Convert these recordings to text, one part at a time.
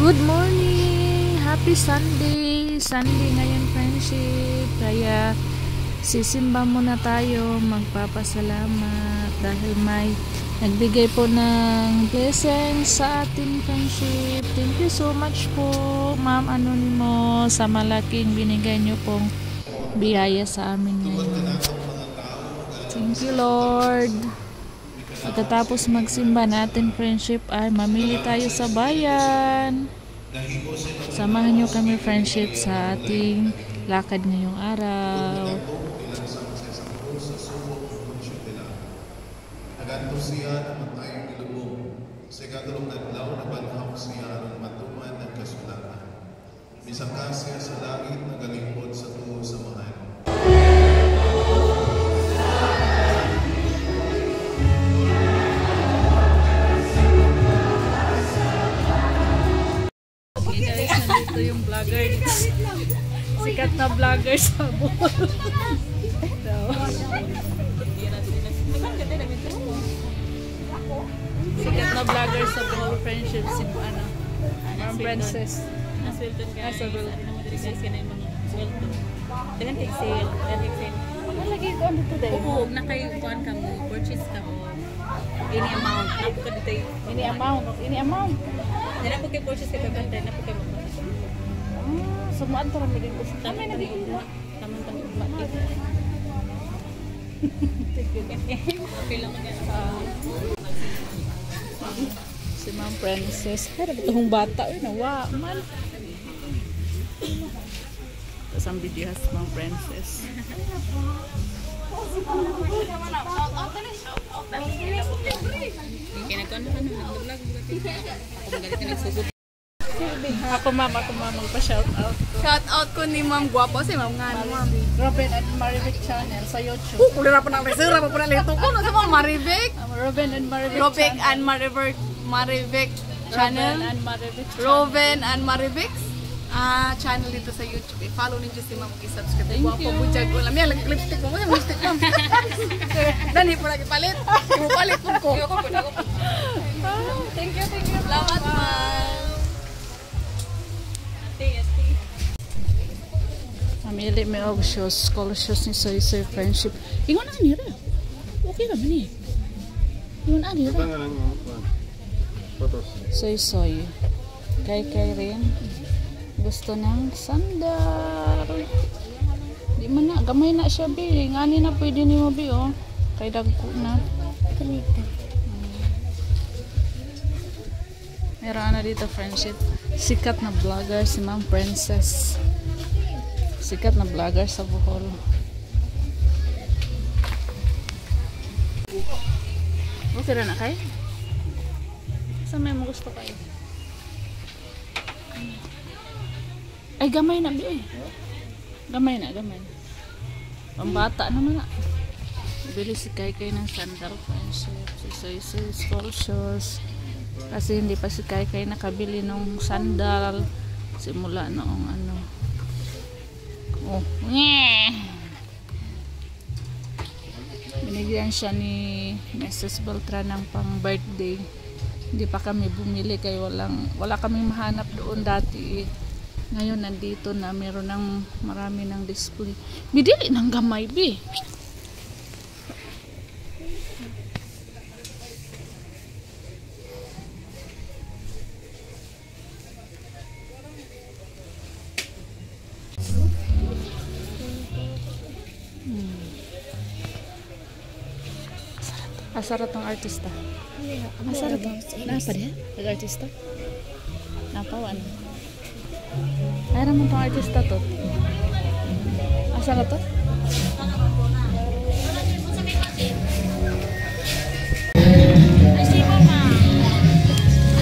Good morning! Happy Sunday! Sunday ngayon, friendship. Kaya sisimba muna tayo, magpapasalamat dahil may nagbigay po ng blessings sa ating friendship. Thank you so much po, Ma'am Anonymous, sa malaking binigay nyo pong biyaya sa amin ngayon. Thank you, Lord. Pagkatapos magsimba natin, friendship, ay mamili tayo sa bayan. Samahan nyo kami, friendship, sa ating lakad ngayong araw. Aganto siya naman tayong ilubong. Sa ikatulong adlaw na banhaw siya ang matuman ng kasulatan. Misangka siya sa langit na galingkod sa tuwa sa mahal. Ito yung vlogger. Sikat na vlogger sa Bohol. Sikat na vlogger sa Bohol, friendship. Si Ma'am Princess. Naswelton ka. Naswelton. Guys ka na yung mga swelton. Dagan kay sale. Lagi ko ano today? Oo, na kayo kuhan ka mo. Purchase ka mo. Any amount. Napo ka dito yung... Ini amount. Dala po kay purchase ka 500. Napo kay magpapasok. Sumaan to rin din ko. Tama na rin yung tamang pag-upati. Okay lang yan. Si Ma'am Princess. Pero itong bata, nawa man. Tapos ang videos, Ma'am Princess. Kinakon na nag-vlog. Kung galit na nagsugod. Ako ma'am, magpa-shout out. Shout out ko ni Ma'am Guapo, si Ma'am nga Ma'am. Robin and Marivic channel sa YouTube. Kulira pa ng resura pa na lito ko. Ano sa mga Marivic? Robin and Marivic Rovic channel. and Marivic channel. Robin and Marivic channel. Roven and Marivic channel dito sa YouTube. I-follow ninyo si Ma'am. I-subscribe. Thank Guapo, you. bujag ko lang. Yan, lipstick mo. Yan, lipstick mo. Dani po lagi palit. Ibu palit po ko. Thank you. Salamat, Ma'am. Mamili may og shoes, school shoes ni Soy Soy Friendship. Ingon ani ra. Okay ra ni. Ingon ani ra. Fotos. Soy Soy. Kay rin. Gusto ng sandal. Di man na gamay na siya bi. Ngani na pwede nimo bi oh. Kay dagko na. Meron na dito, friendship. Sikat na vlogger si Ma'am Princess. Sikat na vlogger sa Bohol. Okay na kayo? Saan may mo gusto kayo? Ay, gamay na bi. Gamay na. Pambata naman na. Bili si Kai ng sandal, friendship. Si Soy Soy school shoes. Kasi hindi pa si Kai nakabili ng sandal. Simula noong ano. Oh, binigyan siya ni Mrs. Beltran ng pang birthday. Hindi pa kami bumili kaya wala kaming mahanap doon dati. Ngayon nandito na meron ng marami ng display. Bidili ng gamay bi. Asarat ng artista. Asarat ng napa dia? Nag-artista? Napawan. Ay naman tong artista to. Asarat to?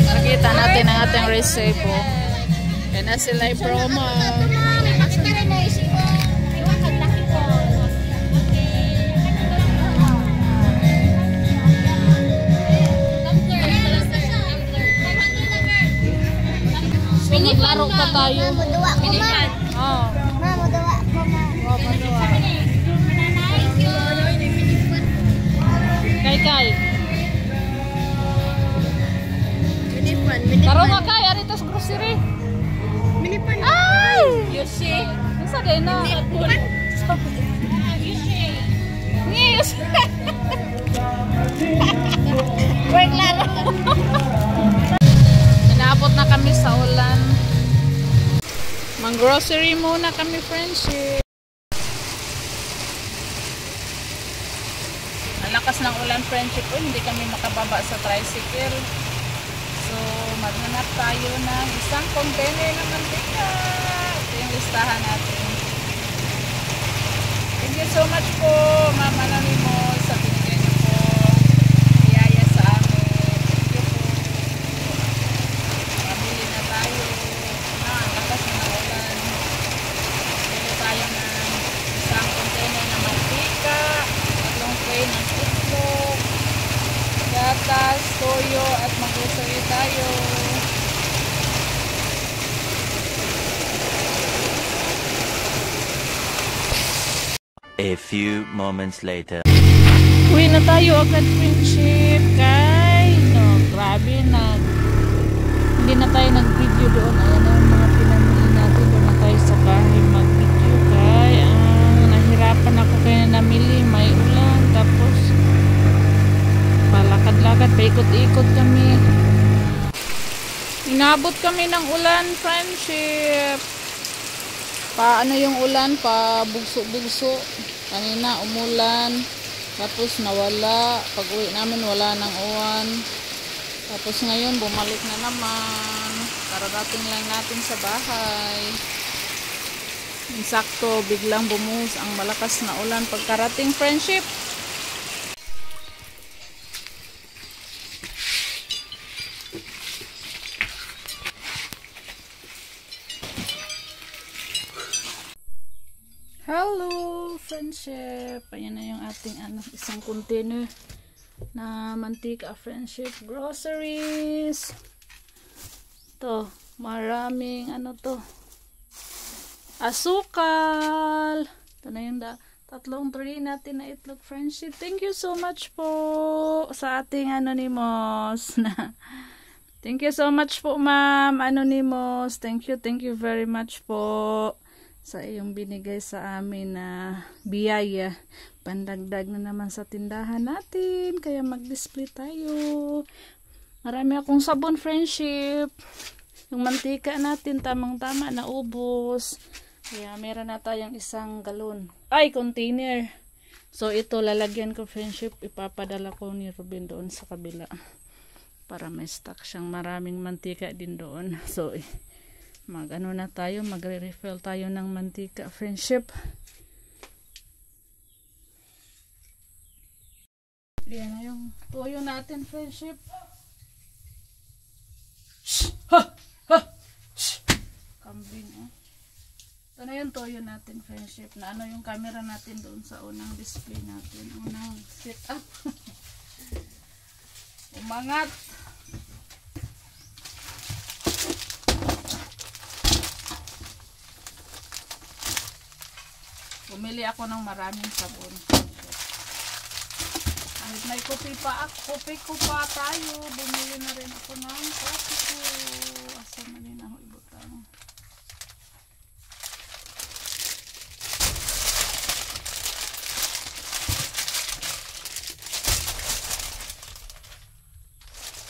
Nakita natin ang ating resibo. Kaya na sila i-promo. Maglaro pa tayo. Pinihan. Oo. Mamudawa ko, Ma. Kay. Pinipad. Minipan, minipan. Taro nga kay aritos grocery. Minipan. Ay! Yoshi. Isa din na. Yes. Work lang. Inabot na kami sa ulan. Mang-grocery muna kami, friendship. Nalakas ng ulan, friendship. Hindi kami makababa sa tricycle. So, maghanap tayo ng isang container ng mantika. Ito yung listahan natin. Thank you so much po, Ma'am Anonymous, sa binigay niyo po biyaya sa amin. Thank you po. Pamili na tayo. Lakas na ng ulan. Pili tayo ng isang container ng mantika, 3 tray ng itlog, gatas, toyo, at mag-grocery tayo. A few moments later. Uwi na tayo agad, friendship. Kay, no, grabe na. Hindi na tayo nag-video doon. Ayan na yung mga pinamili natin. Doon na tayo sa bahay mag-video. Kay, nahirapan ako kaya namili. May ulan. Tapos, palakad-lakad. Paikot-ikot kami. Inabot kami ng ulan, friendship. Paano yung ulan? Pa bugso-bugso. Kanina umulan. Tapos nawala. Pag uwi namin wala ng uwan. Tapos ngayon bumalik na naman. Kararating lang natin sa bahay. Insakto biglang bumuhos ang malakas na ulan pagkarating, friendship. Hello, friendship. Ayan na yung ating isang container na mantika, friendship. Groceries. To, maraming asukal. Ito na yung 3 tray natin na itlog, friendship. Thank you so much po sa ating Anonymous. Thank you so much po, Ma'am Anonymous. Thank you very much po sa iyong binigay sa amin na biyaya. Pandagdag na naman sa tindahan natin. Kaya mag-display tayo. Marami akong sabon, friendship. Yung mantika natin, tamang-tama na ubos. Kaya meron na tayong 1 galon. Ay, container. So, ito lalagyan ko, friendship. Ipapadala ko ni Ruben doon sa kabila. Para may stock siyang maraming mantika din doon. So, na tayo, magre-refill tayo ng mantika, friendship. Yan na yung toyo natin, friendship. Kambing, Ito na yung toyo natin, friendship. Na yung camera natin doon sa unang display natin. Unang setup. Umangat. Bumili ako ng maraming sabon. Kahit may kopi ko pa tayo, bumili na rin ako ng kopi ko. Asa na rin ako ibutang.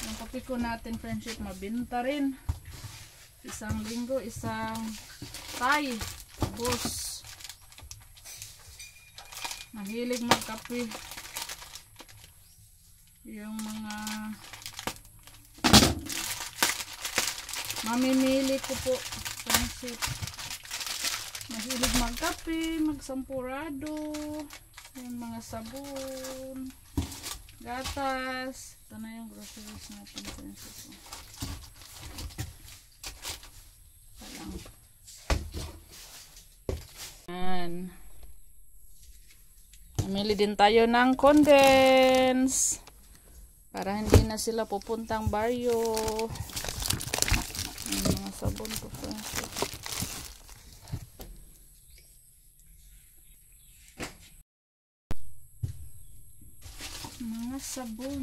Yung kopi ko natin, friendship, mabinta rin. 1 linggo, 1 tay. Bus. Mahilig magkape. Yung mga mamimili ko po, friendship. Mahilig magkape, magsampurado. Yung mga sabon, gatas. Ito na yung groceries natin, friendship. Yan. Namili din tayo ng condense para hindi na sila pupuntang baryo. Yung mga sabon ko, friendship. Mga sabon.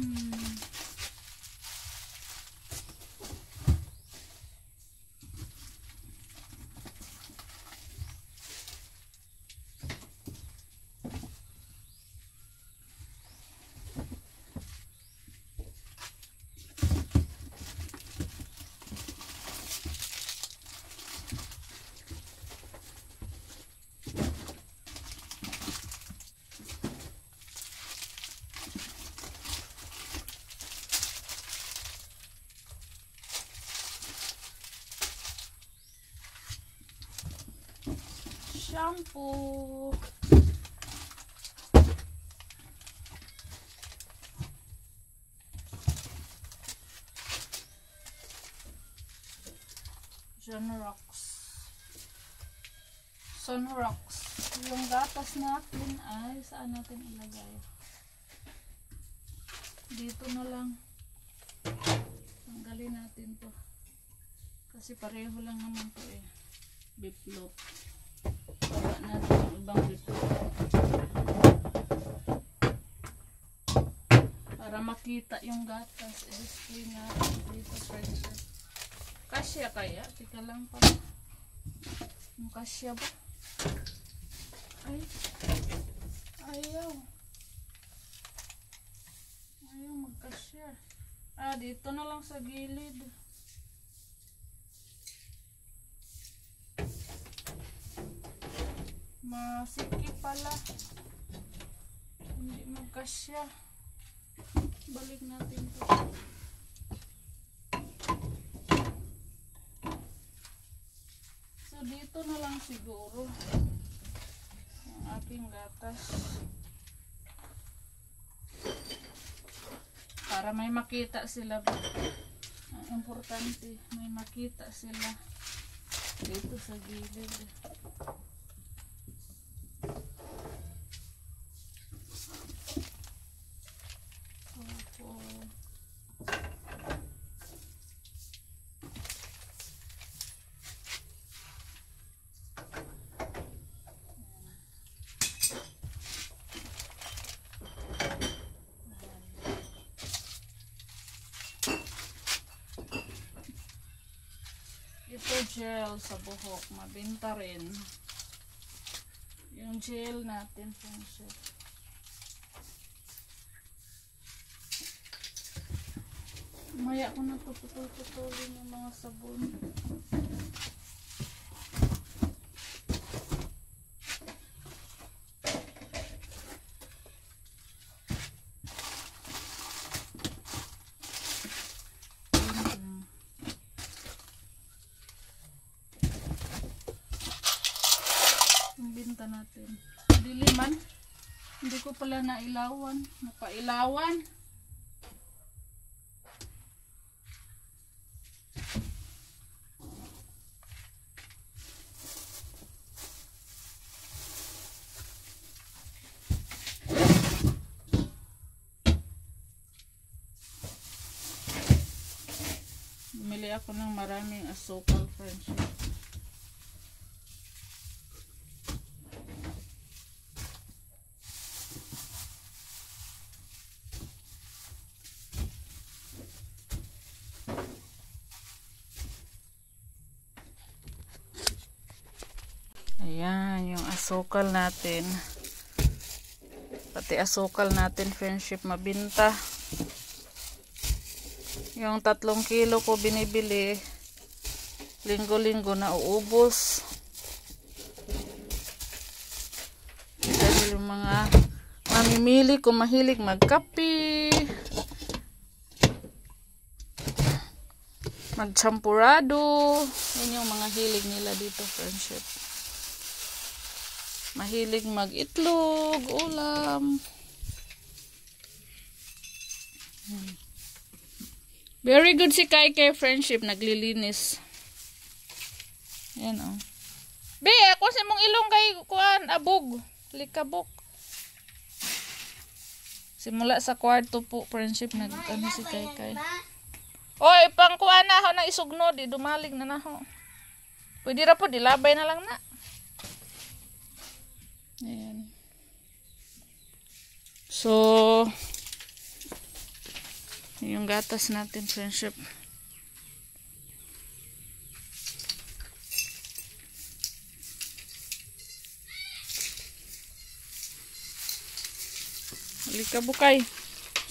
shampoo. Sunrox. Yung gatas natin ay saan natin ilagay? Dito na lang. Tanggalin natin to. Kasi pareho lang naman to eh. Biplop. Wala natin yung ibang biplop. Para makita yung gatas. I-display natin dito. Pressure. Kasya kaya? Tika lang pa. Yung kasya ba? Ay. Ayaw. Ayaw magkasya. Dito na lang sa gilid. Masikip pala. Hindi magkasya. Balik natin to. So dito na lang siguro ang aking gatas. Para may makita sila. Ang importante, may makita sila dito sa gilid. Ito gel sa buhok, mabenta rin. Yung gel natin po siya. Maya ko na ito putol-putulin yung mga sabon. Binta natin. Diliman. Hindi ko pala nailawan. Napailawan. Bumili ako ng maraming asukal, friends. Ayan, yung asukal natin. Pati asukal natin, friendship, mabinta. Yung 3 kilo ko binibili, linggo-linggo na uubos. Dahil yung mga mamimili ko mahilig magkape, magchampurado. Yan yung mga hilig nila dito, friendship. Mahilig mag-itlog, ulam. Very good si Kai, friendship, naglilinis. Yan o. Be, ako sa mong ilong kay kuan, abog, likabok. Simula sa kwarto po, friendship, nag-ano si Kai. Oy, pang kuan na ako ng isugno, di dumalig na ako. Pwede ra po, dilabay na lang na. Ayan. So, yung gatas natin, friendship. Halika bukay.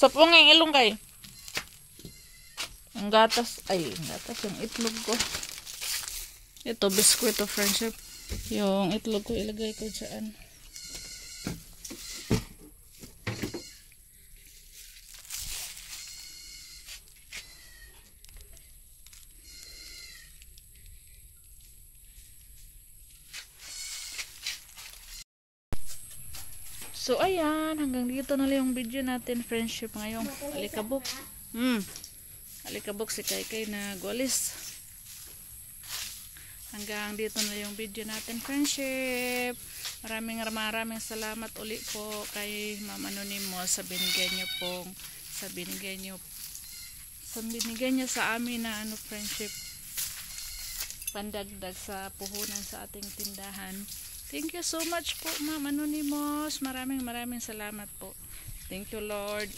Sapong yung ilong kay. Ang gatas, yung itlog ko. Ito, biskuit to, friendship. Yung itlog ko, ilagay ko dyan. So ayan, hanggang dito na lang yung video natin, friendship ngayong alikabok. Alikabok si Kaykay na guwalis. Hanggang dito na yung video natin, friendship. Maraming salamat uli po kay Ma'am Anonymous sa binigay niyo sa amin na friendship, pandagdag sa puhunan sa ating tindahan. Thank you so much po, Ma'am Anonymous. Maraming salamat po. Thank you, Lord.